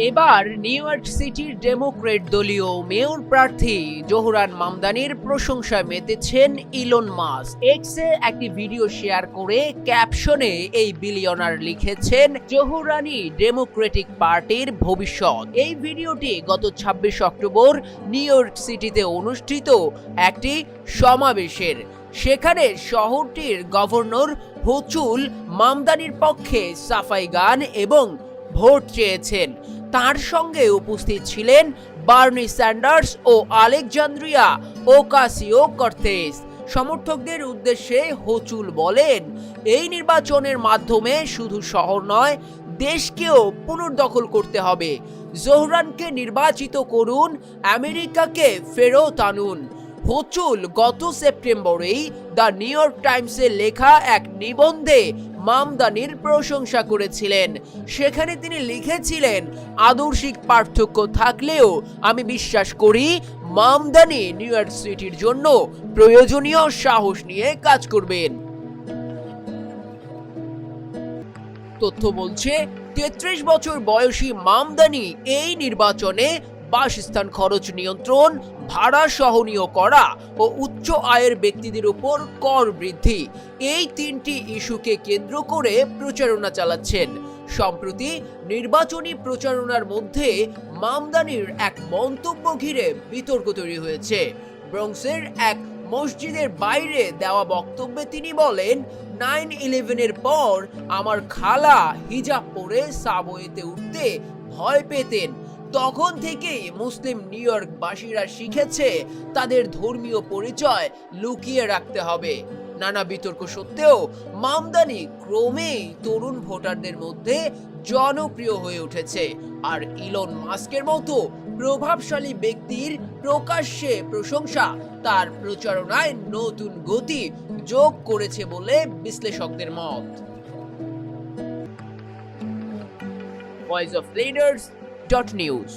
এবার new York সিটির Democrat দলীয় মেয়র প্রার্থী জোহরান মামদানির প্রশংসায় মেতেছেন ইলন মাস্ক। এক্সে একটি ভিডিও শেয়ার করে ক্যাপশনে এই বিলিয়নার লিখেছেন, জোহরানি ডেমোক্রেটিক পার্টির ভবিষ্যৎ। এই ভিডিওটি গত 26 অক্টোবর নিউ ইয়র্ক সিটিতে অনুষ্ঠিত একটি সমাবেশের। সেখানে শহরটির গভর্নর হোচুল মামদানির পক্ষে সাফাই গান এবং ভোট চেয়েছেন। তার সঙ্গে উপস্থিত ছিলেন বার্নি স্যান্ডার্স ও আলেকজান্দ্রিয়া ওকাসিও-কর্তেস। সমর্থকদের উদ্দেশ্যে হোচুল বলেন, এই নির্বাচনের মাধ্যমে শুধু শহর নয়, দেশকেও পুনর্দখল করতে হবে। জোহরানকে নির্বাচিত করুন, আমেরিকাকে ফেরত আনুন। হোচুল গত সেপ্টেম্বরেই দ্য নিউ ইয়র্ক টাইমসে লেখা এক নিবন্ধে মামদানির প্রশংসা করেছিলেন। সেখানে তিনি লিখেছিলেন, আদর্শিক পার্থক্য থাকলেও আমি বিশ্বাস করি মামদানি নিউ ইয়র্ক সিটির জন্য প্রয়োজনীয় সাহস নিয়ে কাজ করবেন। তথ্য বলছে 33 বছর বয়সী মামদানি এই নির্বাচনে বাসস্থান খরচ নিয়ন্ত্রণ, ভাড়া সহনীয় করা ও উচ্চ আয়ের ব্যক্তিদের উপর কর বৃদ্ধি, এই তিনটি ইস্যুকে কেন্দ্র করে প্রচারণা চালাচ্ছেন। সম্প্রতি নির্বাচনী প্রচারণার মধ্যে মামদানির এক মন্তব্য ঘিরে বিতর্ক তৈরি হয়েছে। ব্রঙ্কসের এক মসজিদের বাইরে দেওয়া বক্তব্যে তিনি বলেন, 9/11-এর পর আমার খালা হিজাব পরে সাবওয়েতে উঠতে ভয় পেতেন। তখন থেকেই মুসলিম নিউ ইয়র্কবাসীরা শিখেছে তাদের ধর্মীয় পরিচয় লুকিয়ে রাখতে হবে। নানা বিতর্ক সত্ত্বেও মামদানি ক্রমেই তরুণ ভোটারদের মধ্যে জনপ্রিয় হয়ে উঠেছে। আর ইলন মাস্কের মতো প্রভাবশালী ব্যক্তির প্রকাশ্যে প্রশংসা তার প্রচারণায় নতুন গতি যোগ করেছে বলে বিশ্লেষকদের মত। Voice of leaders .news